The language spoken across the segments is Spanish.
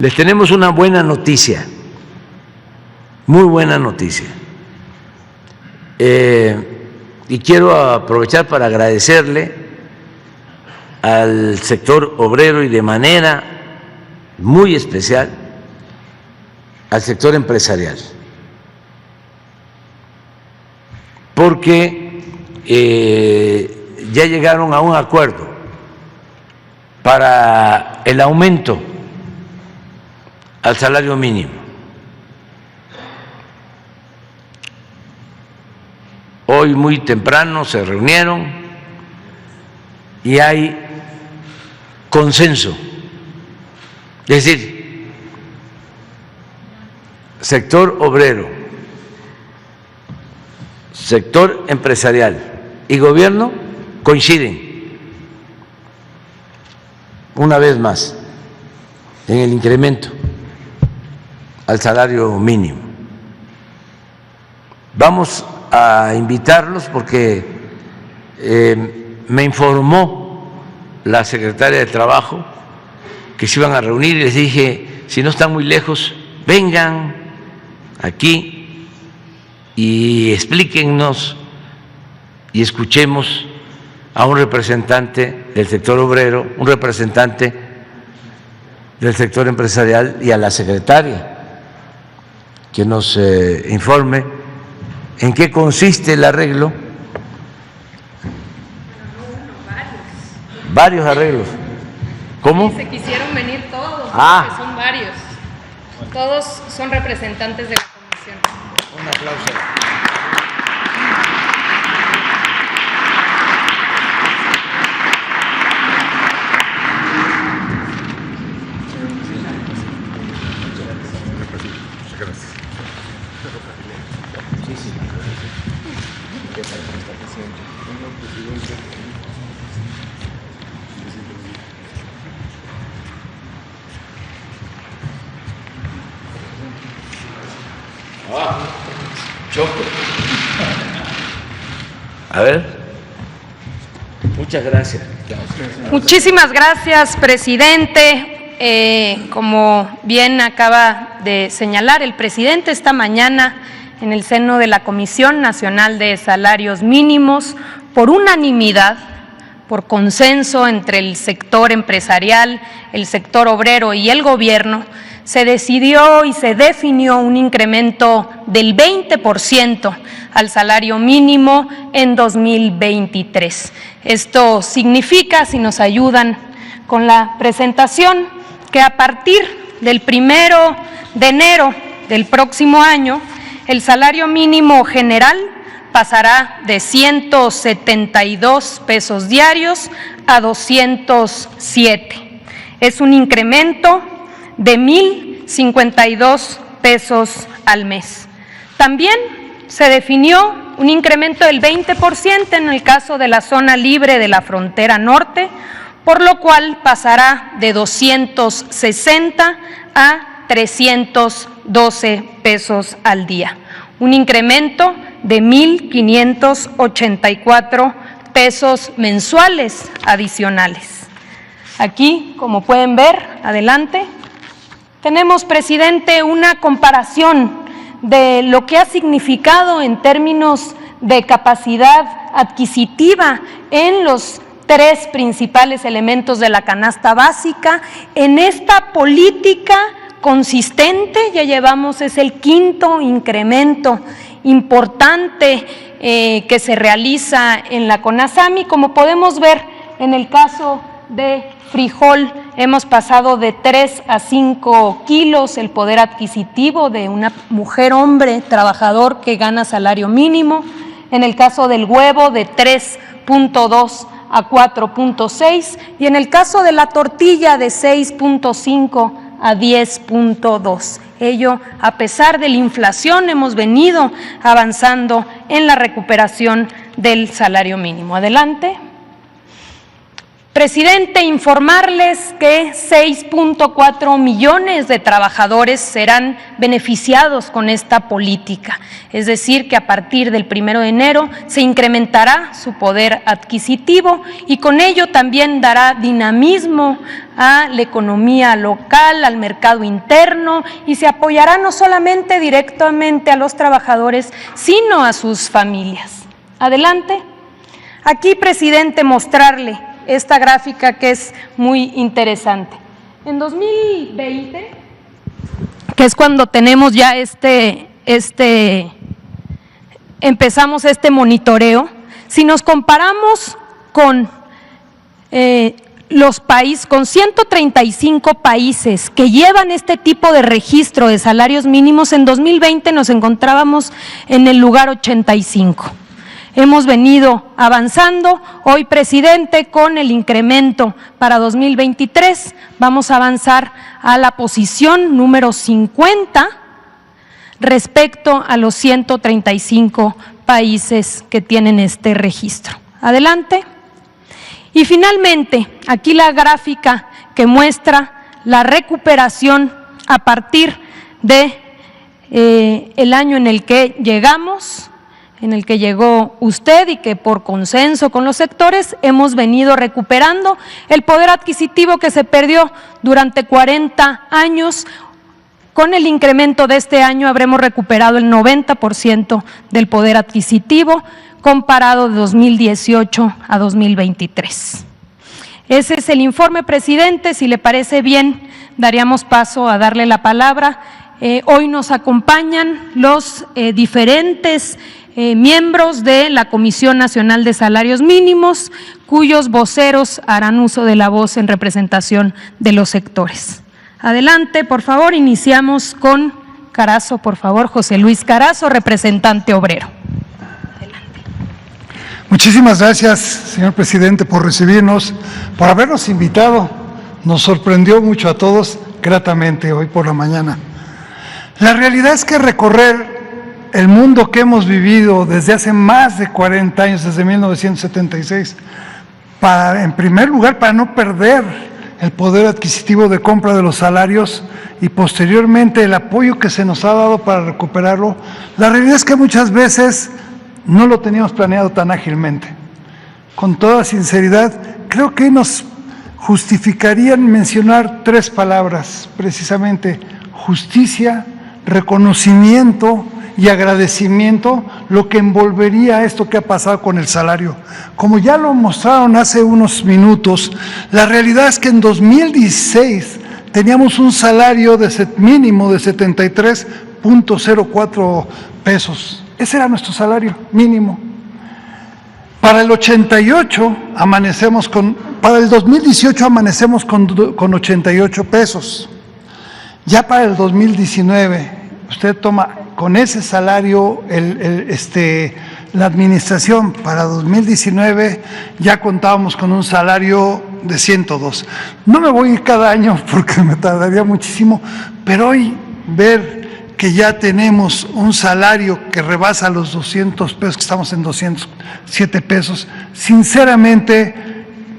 Les tenemos una buena noticia, muy buena noticia. Y quiero aprovechar para agradecerle al sector obrero y de manera muy especial al sector empresarial, porque ya llegaron a un acuerdo para el aumento al salario mínimo. Hoy muy temprano se reunieron y hay consenso, es decir, sector obrero, sector empresarial y gobierno coinciden una vez más en el incremento al salario mínimo. Vamos a invitarlos porque me informó la secretaria de Trabajo que se iban a reunir y les dije, si no están muy lejos, vengan aquí y explíquennos y escuchemos a un representante del sector obrero, un representante del sector empresarial y a la secretaria que nos informe en qué consiste el arreglo. Varios arreglos. ¿Cómo? Se quisieron venir todos, porque son varios. Todos son representantes de la comisión. Un aplauso. Choco. A ver. Muchas gracias. Muchísimas gracias, presidente. Como bien acaba de señalar el presidente, esta mañana en el seno de la Comisión Nacional de Salarios Mínimos, por unanimidad, por consenso entre el sector empresarial, el sector obrero y el gobierno, se decidió y se definió un incremento del 20% al salario mínimo en 2023. Esto significa, si nos ayudan con la presentación, que a partir del 1 de enero del próximo año, el salario mínimo general pasará de 172 pesos diarios a 207. Es un incremento de 1,052 pesos al mes. También se definió un incremento del 20% en el caso de la zona libre de la frontera norte, por lo cual pasará de 260 a 312 pesos al día. Un incremento de 1,584 pesos mensuales adicionales. Aquí, como pueden ver, adelante, tenemos, presidente, una comparación de lo que ha significado en términos de capacidad adquisitiva en los tres principales elementos de la canasta básica. En esta política consistente ya llevamos, es el quinto incremento importante que se realiza en la CONASAMI. Como podemos ver, en el caso de frijol hemos pasado de 3 a 5 kilos el poder adquisitivo de una mujer, hombre, trabajador que gana salario mínimo. En el caso del huevo, de 3.2 a 4.6, y en el caso de la tortilla, de 6.5 a 10.2. Ello, a pesar de la inflación, hemos venido avanzando en la recuperación del salario mínimo. Adelante. Presidente, informarles que 6.4 millones de trabajadores serán beneficiados con esta política, es decir, que a partir del 1 de enero se incrementará su poder adquisitivo y con ello también dará dinamismo a la economía local, al mercado interno y se apoyará no solamente directamente a los trabajadores, sino a sus familias. Adelante. Aquí, presidente, mostrarle esta gráfica que es muy interesante. En 2020, que es cuando tenemos ya empezamos este monitoreo, si nos comparamos con con 135 países que llevan este tipo de registro de salarios mínimos, en 2020 nos encontrábamos en el lugar 85. Hemos venido avanzando. Hoy, presidente, con el incremento para 2023, vamos a avanzar a la posición número 50 respecto a los 135 países que tienen este registro. Adelante. Y finalmente, aquí la gráfica que muestra la recuperación a partir de el año en el que llegamos, en el que llegó usted y que por consenso con los sectores hemos venido recuperando el poder adquisitivo que se perdió durante 40 años. Con el incremento de este año habremos recuperado el 90% del poder adquisitivo comparado de 2018 a 2023. Ese es el informe, presidente. Si le parece bien, daríamos paso a darle la palabra. Hoy nos acompañan los diferentes miembros de la Comisión Nacional de Salarios Mínimos, cuyos voceros harán uso de la voz en representación de los sectores. Adelante, por favor, iniciamos con Carazo, por favor, José Luis Carazo, representante obrero. Adelante. Muchísimas gracias, señor presidente, por recibirnos, por habernos invitado. Nos sorprendió mucho a todos gratamente hoy por la mañana. La realidad es que recorrer el mundo que hemos vivido desde hace más de 40 años, desde 1976, en primer lugar, para no perder el poder adquisitivo de compra de los salarios y posteriormente el apoyo que se nos ha dado para recuperarlo, la realidad es que muchas veces no lo teníamos planeado tan ágilmente. Con toda sinceridad, creo que nos justificarían mencionar 3 palabras, precisamente: justicia, reconocimiento y agradecimiento, lo que envolvería esto que ha pasado con el salario. Como ya lo mostraron hace unos minutos, la realidad es que en 2016 teníamos un salario mínimo de 73.04 pesos. Ese era nuestro salario mínimo. Para el 2018 amanecemos con 88 pesos. Ya para el 2019, usted toma con ese salario, la administración para 2019 ya contábamos con un salario de 102. No me voy a ir cada año porque me tardaría muchísimo, pero hoy ver que ya tenemos un salario que rebasa los 200 pesos, que estamos en 207 pesos, sinceramente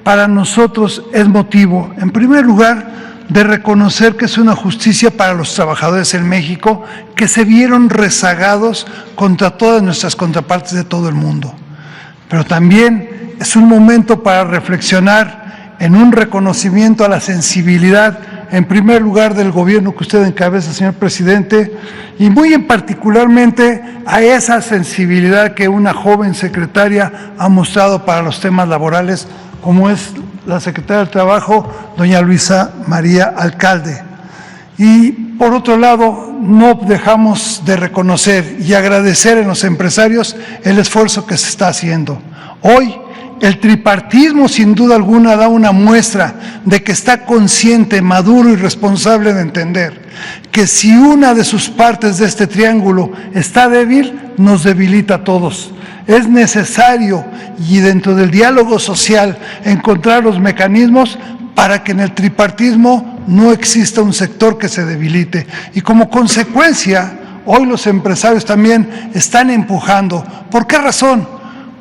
para nosotros es motivo, en primer lugar, de reconocer que es una justicia para los trabajadores en México que se vieron rezagados contra todas nuestras contrapartes de todo el mundo. Pero también es un momento para reflexionar en un reconocimiento a la sensibilidad, en primer lugar, del gobierno que usted encabeza, señor presidente, y muy en particularmente a esa sensibilidad que una joven secretaria ha mostrado para los temas laborales, como es la secretaria del Trabajo, doña Luisa María Alcalde. Y por otro lado, no dejamos de reconocer y agradecer en los empresarios el esfuerzo que se está haciendo. Hoy, el tripartismo sin duda alguna da una muestra de que está consciente, maduro y responsable de entender que si una de sus partes de este triángulo está débil, nos debilita a todos. Es necesario, y dentro del diálogo social, encontrar los mecanismos para que en el tripartismo no exista un sector que se debilite. Y como consecuencia, hoy los empresarios también están empujando. ¿Por qué razón?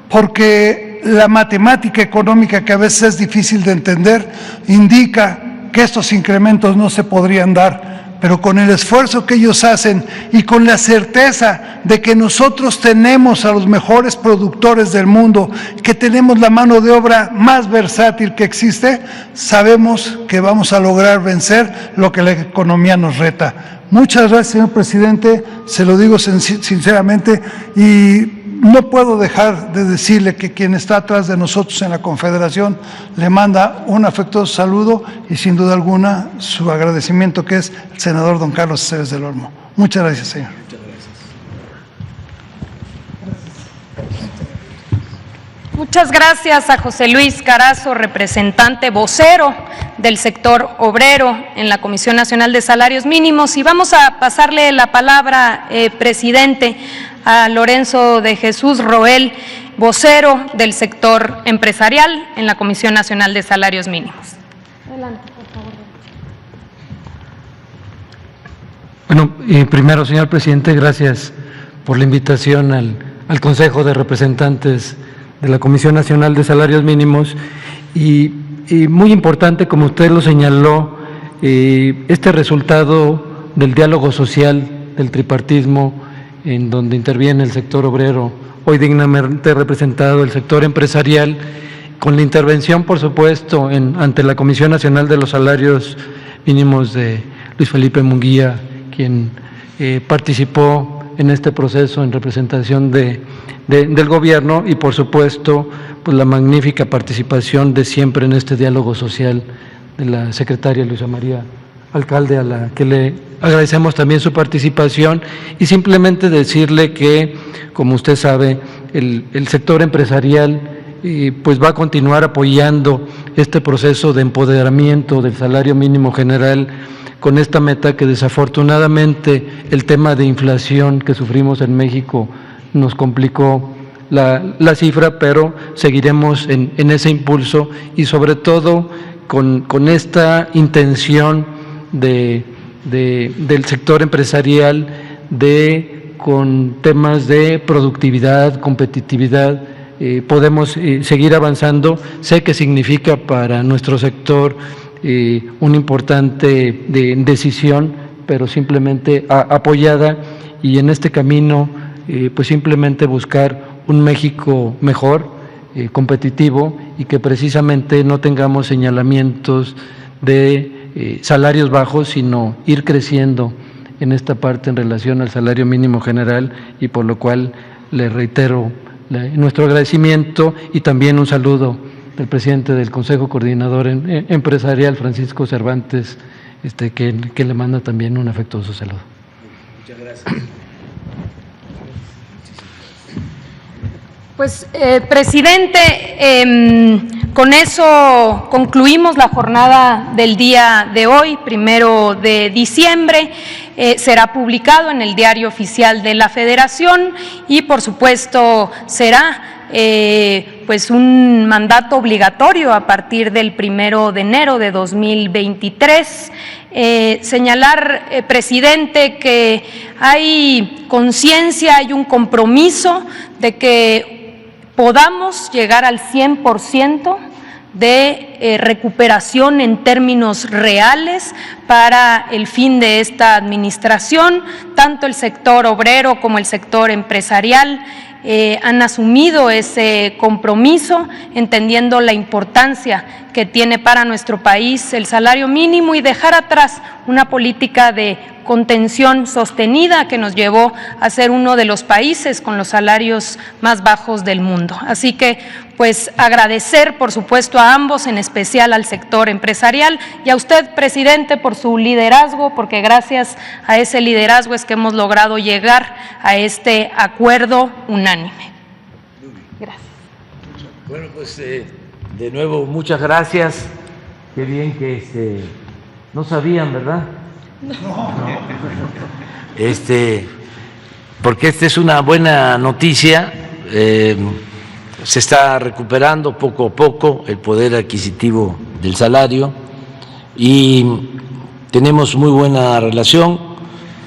Porque que la matemática económica, que a veces es difícil de entender, indica que estos incrementos no se podrían dar, pero con el esfuerzo que ellos hacen y con la certeza de que nosotros tenemos a los mejores productores del mundo, que tenemos la mano de obra más versátil que existe, sabemos que vamos a lograr vencer lo que la economía nos reta. Muchas gracias, señor presidente, se lo digo sinceramente, y no puedo dejar de decirle que quien está atrás de nosotros en la Confederación le manda un afectuoso saludo y sin duda alguna su agradecimiento, que es el senador don Carlos Aceves del Olmo. Muchas gracias, señor. Muchas gracias. Muchas gracias a José Luis Carazo, representante vocero del sector obrero en la Comisión Nacional de Salarios Mínimos. Y vamos a pasarle la palabra, presidente, a Lorenzo de Jesús Roel, vocero del sector empresarial en la Comisión Nacional de Salarios Mínimos. Adelante, por favor. Bueno, primero, señor presidente, gracias por la invitación al Consejo de Representantes de la Comisión Nacional de Salarios Mínimos. Y muy importante, como usted lo señaló, este resultado del diálogo social, del tripartismo, en donde interviene el sector obrero, hoy dignamente representado el sector empresarial, con la intervención, por supuesto, ante la Comisión Nacional de los Salarios Mínimos de Luis Felipe Munguía, quien participó en este proceso en representación del gobierno, y por supuesto pues la magnífica participación de siempre en este diálogo social de la secretaria Luisa María Alcalde, a la que le agradecemos también su participación, y simplemente decirle que, como usted sabe, el sector empresarial pues va a continuar apoyando este proceso de empoderamiento del salario mínimo general, con esta meta que desafortunadamente el tema de inflación que sufrimos en México nos complicó la cifra, pero seguiremos en ese impulso, y sobre todo con esta intención del sector empresarial con temas de productividad, competitividad, podemos seguir avanzando. Sé que significa para nuestro sector una importante decisión, pero simplemente apoyada, y en este camino pues simplemente buscar un México mejor, competitivo, y que precisamente no tengamos señalamientos de salarios bajos, sino ir creciendo en esta parte en relación al salario mínimo general, y por lo cual le reitero nuestro agradecimiento, y también un saludo del presidente del Consejo Coordinador Empresarial, Francisco Cervantes, que le manda también un afectuoso saludo. Muchas gracias. Pues, presidente, con eso concluimos la jornada del día de hoy, 1 de diciembre. Será publicado en el Diario Oficial de la Federación y, por supuesto, será pues un mandato obligatorio a partir del 1 de enero de 2023. Señalar, presidente, que hay conciencia, hay un compromiso de que podamos llegar al 100% de recuperación en términos reales para el fin de esta administración. Tanto el sector obrero como el sector empresarial han asumido ese compromiso, entendiendo la importancia que tiene para nuestro país el salario mínimo, y dejar atrás una política de contención sostenida que nos llevó a ser uno de los países con los salarios más bajos del mundo. Así que, pues, agradecer, por supuesto, a ambos, en especial al sector empresarial, y a usted, presidente, por su liderazgo, porque gracias a ese liderazgo es que hemos logrado llegar a este acuerdo unánime. Gracias. Bueno, pues de nuevo, muchas gracias. Qué bien que no sabían, ¿verdad? No. Porque esta es una buena noticia. Se está recuperando poco a poco el poder adquisitivo del salario, y tenemos muy buena relación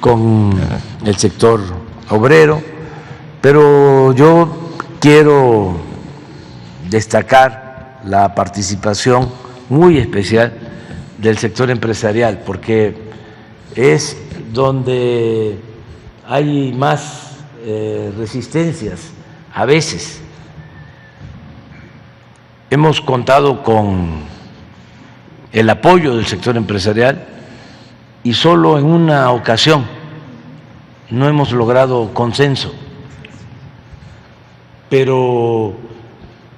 con el sector obrero, pero yo quiero destacar la participación muy especial del sector empresarial, porque es donde hay más resistencias a veces. Hemos contado con el apoyo del sector empresarial y solo en una ocasión no hemos logrado consenso, pero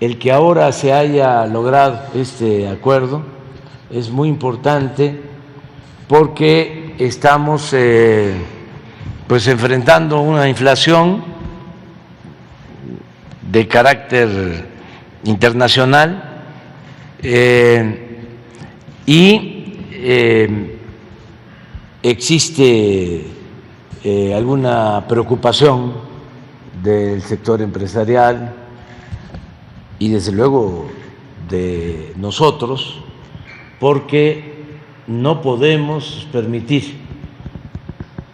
el que ahora se haya logrado este acuerdo es muy importante porque estamos pues enfrentando una inflación de carácter internacional y existe alguna preocupación del sector empresarial y desde luego de nosotros, porque no podemos permitir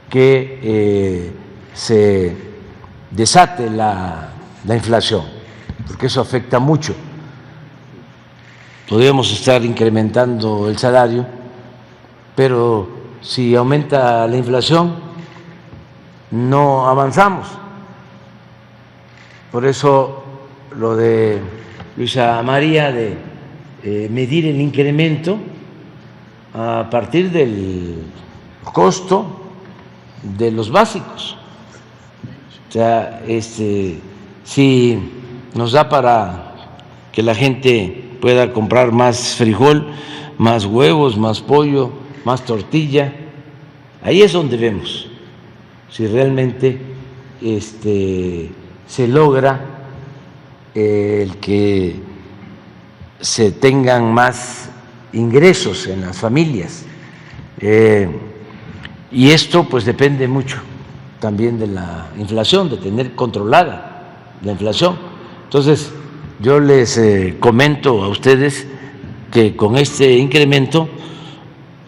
que se desate la inflación, porque eso afecta mucho. Podríamos estar incrementando el salario, pero si aumenta la inflación, no avanzamos. Por eso lo de Luisa María de medir el incremento a partir del costo de los básicos. O sea, si nos da para que la gente pueda comprar más frijol, más huevos, más pollo, más tortilla, ahí es donde vemos si realmente se logra el que se tengan más ingresos en las familias. Y esto pues depende mucho también de la inflación, de tener controlada la inflación. Entonces, yo les comento a ustedes que con este incremento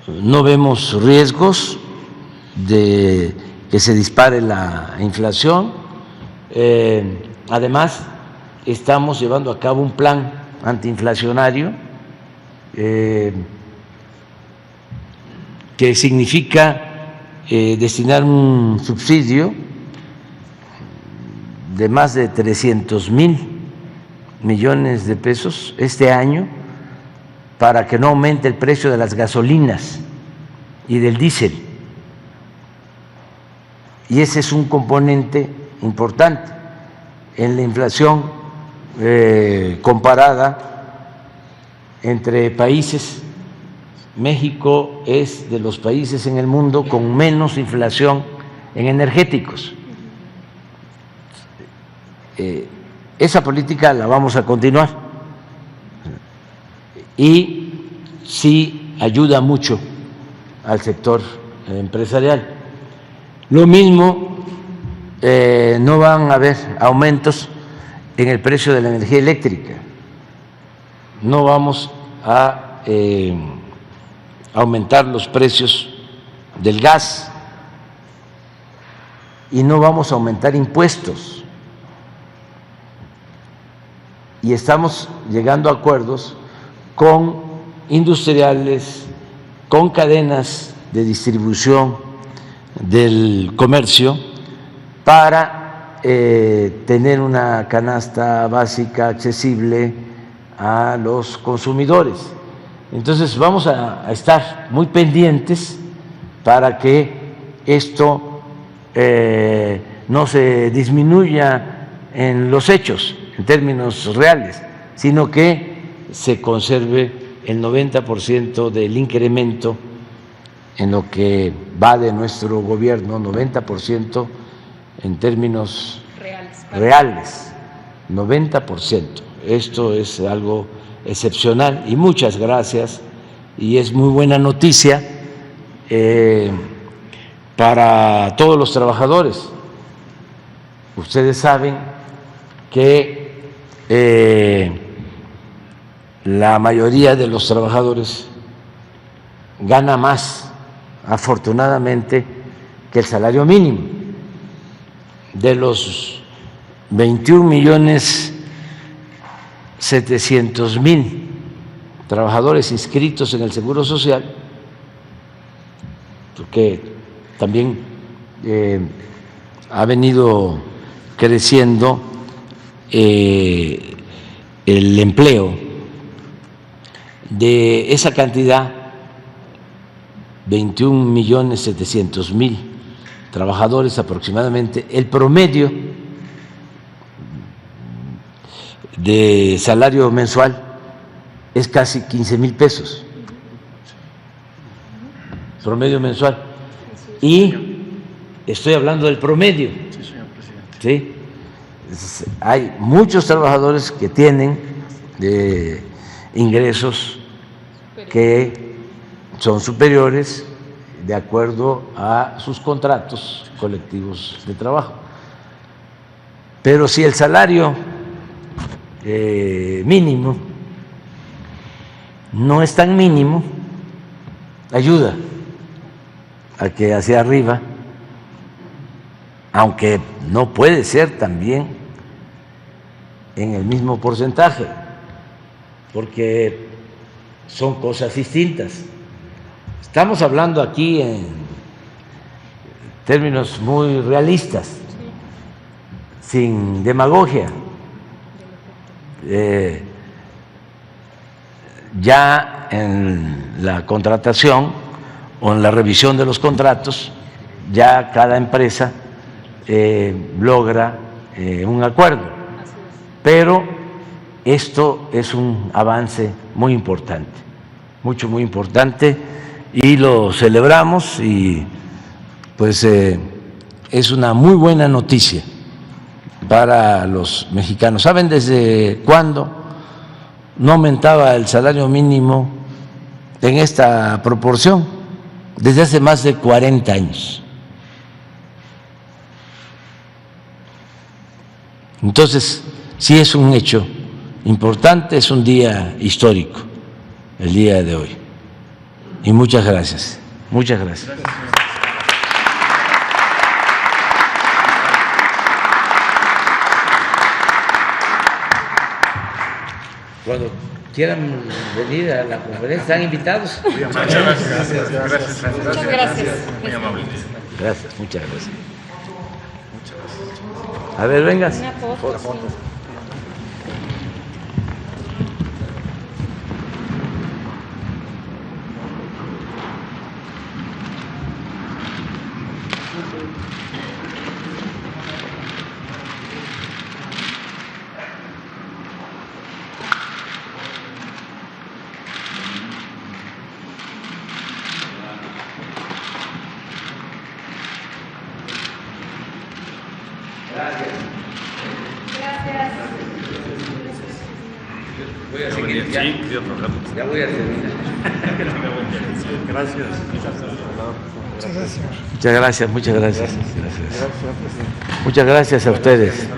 no vemos riesgos de que se dispare la inflación. Además, estamos llevando a cabo un plan antiinflacionario que significa destinar un subsidio de más de 300,000 millones de pesos este año para que no aumente el precio de las gasolinas y del diésel. Y ese es un componente importante en la inflación comparada entre países. México es de los países en el mundo con menos inflación en energéticos. Esa política la vamos a continuar y sí ayuda mucho al sector empresarial. Lo mismo, no van a haber aumentos en el precio de la energía eléctrica, no vamos a aumentar los precios del gas y no vamos a aumentar impuestos. Y estamos llegando a acuerdos con industriales, con cadenas de distribución del comercio para tener una canasta básica accesible a los consumidores. Entonces vamos a estar muy pendientes para que esto no se disminuya en los hechos, en términos reales, sino que se conserve el 90% del incremento en lo que va de nuestro gobierno, 90% en términos reales, 90%. Esto es algo excepcional y muchas gracias, y es muy buena noticia para todos los trabajadores. Ustedes saben que la mayoría de los trabajadores gana más, afortunadamente, que el salario mínimo. De los 21,600,000 700,000 trabajadores inscritos en el Seguro Social, porque también ha venido creciendo el empleo. De esa cantidad, 21,700,000 trabajadores aproximadamente, el promedio de salario mensual es casi 15,000 pesos, promedio mensual. Y estoy hablando del promedio. ¿Sí? Hay muchos trabajadores que tienen ingresos que son superiores de acuerdo a sus contratos colectivos de trabajo. Pero si el salario mínimo no es tan mínimo, ayuda a que hacia arriba, aunque no puede ser también en el mismo porcentaje, porque son cosas distintas. Estamos hablando aquí en términos muy realistas, sin demagogia. Ya en la contratación o en la revisión de los contratos, ya cada empresa logra un acuerdo, pero esto es un avance muy importante, muy importante, y lo celebramos, y pues es una muy buena noticia para los mexicanos. ¿Saben desde cuándo no aumentaba el salario mínimo en esta proporción? Desde hace más de 40 años. Entonces, sí es un hecho importante, es un día histórico, el día de hoy. Y muchas gracias, muchas gracias. Cuando quieran venir a la conferencia, están invitados. Muchas gracias. Muchas gracias. Muy amable. Gracias, muchas gracias. A ver, vengas. Una foto, sí. Voy a seguir ya. Sí, Dios trabajando. Ya voy a terminar. Gracias. Muchas gracias, muchas gracias. Muchas gracias a ustedes.